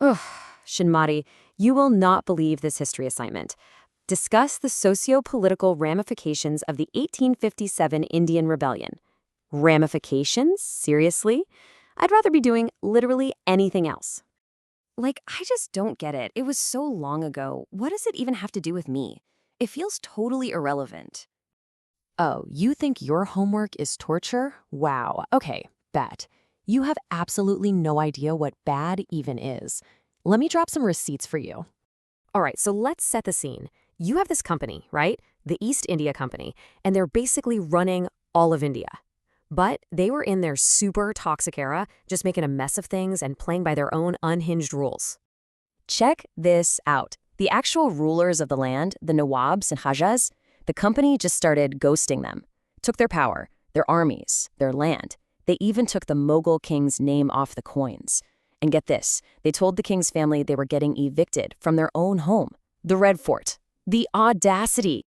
Ugh, Shinmari, you will not believe this history assignment. Discuss the socio-political ramifications of the 1857 Indian Rebellion. Ramifications? Seriously? I'd rather be doing literally anything else. I just don't get it. It was so long ago. What does it even have to do with me? It feels totally irrelevant. Oh, you think your homework is torture? Wow. Okay, bet. You have absolutely no idea what bad even is. Let me drop some receipts for you. All right, so let's set the scene. You have this company, right? The East India Company, and they're basically running all of India. But they were in their super toxic era, just making a mess of things and playing by their own unhinged rules. Check this out. The actual rulers of the land, the Nawabs and Hajas, the company just started ghosting them. Took their power, their armies, their land. They even took the Mughal king's name off the coins. And get this, they told the king's family they were getting evicted from their own home, the Red Fort. The audacity!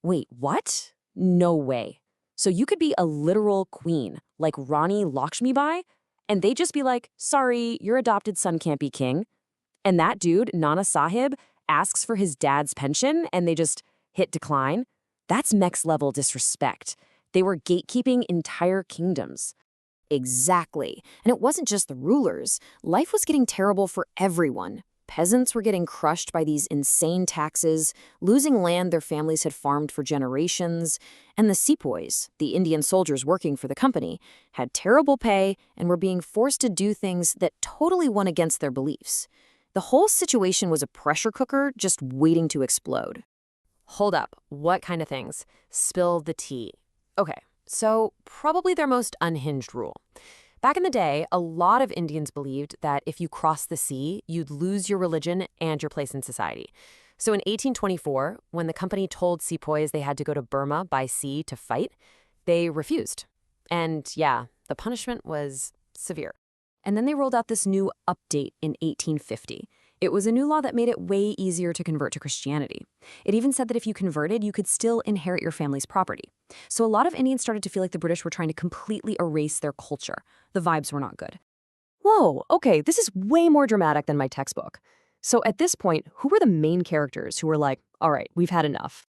Wait, what? No way. So you could be a literal queen, like Rani Lakshmibai, and they'd just be like, sorry, your adopted son can't be king. And that dude, Nana Sahib, asks for his dad's pension, and they just hit decline. That's next-level disrespect. They were gatekeeping entire kingdoms. Exactly. And it wasn't just the rulers. Life was getting terrible for everyone. Peasants were getting crushed by these insane taxes, losing land their families had farmed for generations, and the sepoys, the Indian soldiers working for the company, had terrible pay and were being forced to do things that totally went against their beliefs. The whole situation was a pressure cooker just waiting to explode. Hold up. What kind of things? Spill the tea. Okay. So, probably their most unhinged rule. Back in the day, a lot of Indians believed that if you crossed the sea, you'd lose your religion and your place in society. So in 1824, when the company told sepoys they had to go to Burma by sea to fight, they refused. And yeah, the punishment was severe. And then they rolled out this new update in 1850. It was a new law that made it way easier to convert to Christianity. It even said that if you converted, you could still inherit your family's property. So a lot of Indians started to feel like the British were trying to completely erase their culture. The vibes were not good. Whoa, okay, this is way more dramatic than my textbook. So at this point, who were the main characters who were like, all right, we've had enough?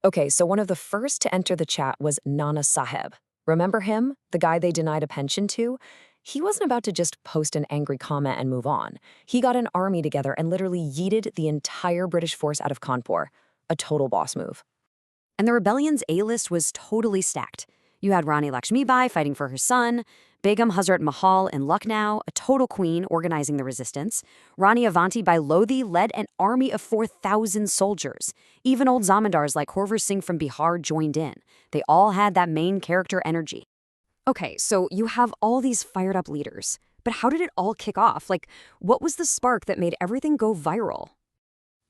Okay, so one of the first to enter the chat was Nana Sahib. Remember him? The guy they denied a pension to? He wasn't about to just post an angry comment and move on. He got an army together and literally yeeted the entire British force out of Kanpur. A total boss move. And the rebellion's A-list was totally stacked. You had Rani Lakshmibai fighting for her son, Begum Hazrat Mahal in Lucknow, a total queen organizing the resistance. Rani Avanti Bai Lodhi led an army of 4,000 soldiers. Even old zamindars like Horvar Singh from Bihar joined in. They all had that main character energy. Okay, so you have all these fired-up leaders. But how did it all kick off? What was the spark that made everything go viral?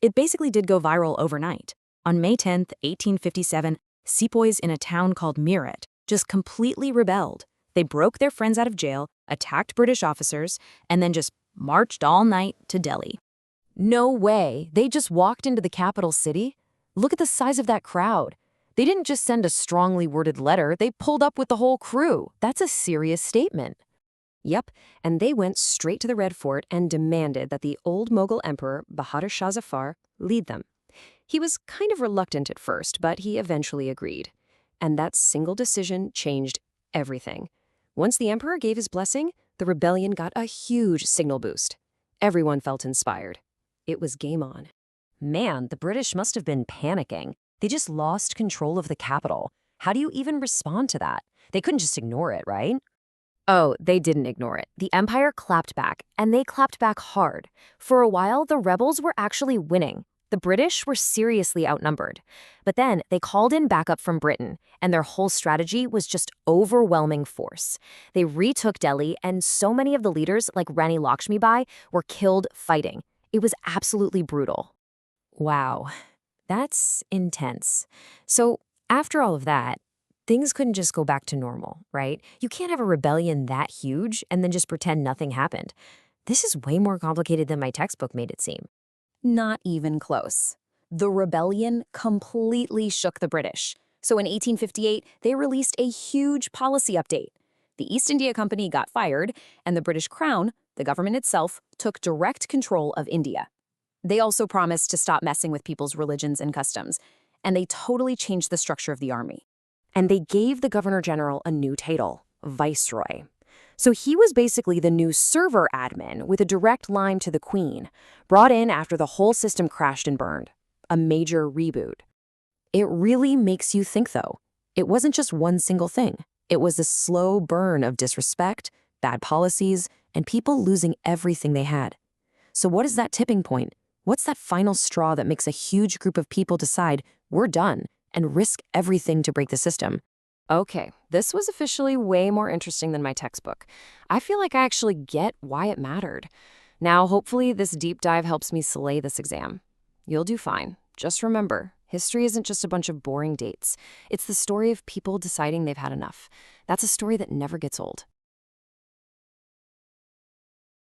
It basically did go viral overnight. On May 10th, 1857, sepoys in a town called Meerut just completely rebelled. They broke their friends out of jail, attacked British officers, and then just marched all night to Delhi. No way! They just walked into the capital city? Look at the size of that crowd. They didn't just send a strongly worded letter, they pulled up with the whole crew. That's a serious statement. Yep, and they went straight to the Red Fort and demanded that the old Mughal emperor, Bahadur Shah Zafar, lead them. He was kind of reluctant at first, but he eventually agreed. And that single decision changed everything. Once the emperor gave his blessing, the rebellion got a huge signal boost. Everyone felt inspired. It was game on. Man, the British must have been panicking. They just lost control of the capital. How do you even respond to that? They couldn't just ignore it, right? Oh, they didn't ignore it. The empire clapped back, and they clapped back hard. For a while, the rebels were actually winning. The British were seriously outnumbered. But then they called in backup from Britain, and their whole strategy was just overwhelming force. They retook Delhi, and so many of the leaders, like Rani Lakshmibai, were killed fighting. It was absolutely brutal. Wow. That's intense. So after all of that, things couldn't just go back to normal, right? You can't have a rebellion that huge and then just pretend nothing happened. This is way more complicated than my textbook made it seem. Not even close. The rebellion completely shook the British. So in 1858, they released a huge policy update. The East India Company got fired, and the British Crown, the the government itself took direct control of India. They also promised to stop messing with people's religions and customs, and they totally changed the structure of the army. And they gave the governor-general a new title, viceroy. So he was basically the new server admin with a direct line to the queen, brought in after the whole system crashed and burned. A major reboot. It really makes you think, though. It wasn't just one single thing. It was a slow burn of disrespect, bad policies, and people losing everything they had. So what is that tipping point? What's that final straw that makes a huge group of people decide, we're done, and risk everything to break the system? Okay, this was officially way more interesting than my textbook. I feel like I actually get why it mattered. Now, hopefully, this deep dive helps me slay this exam. You'll do fine. Just remember, history isn't just a bunch of boring dates. It's the story of people deciding they've had enough. That's a story that never gets old.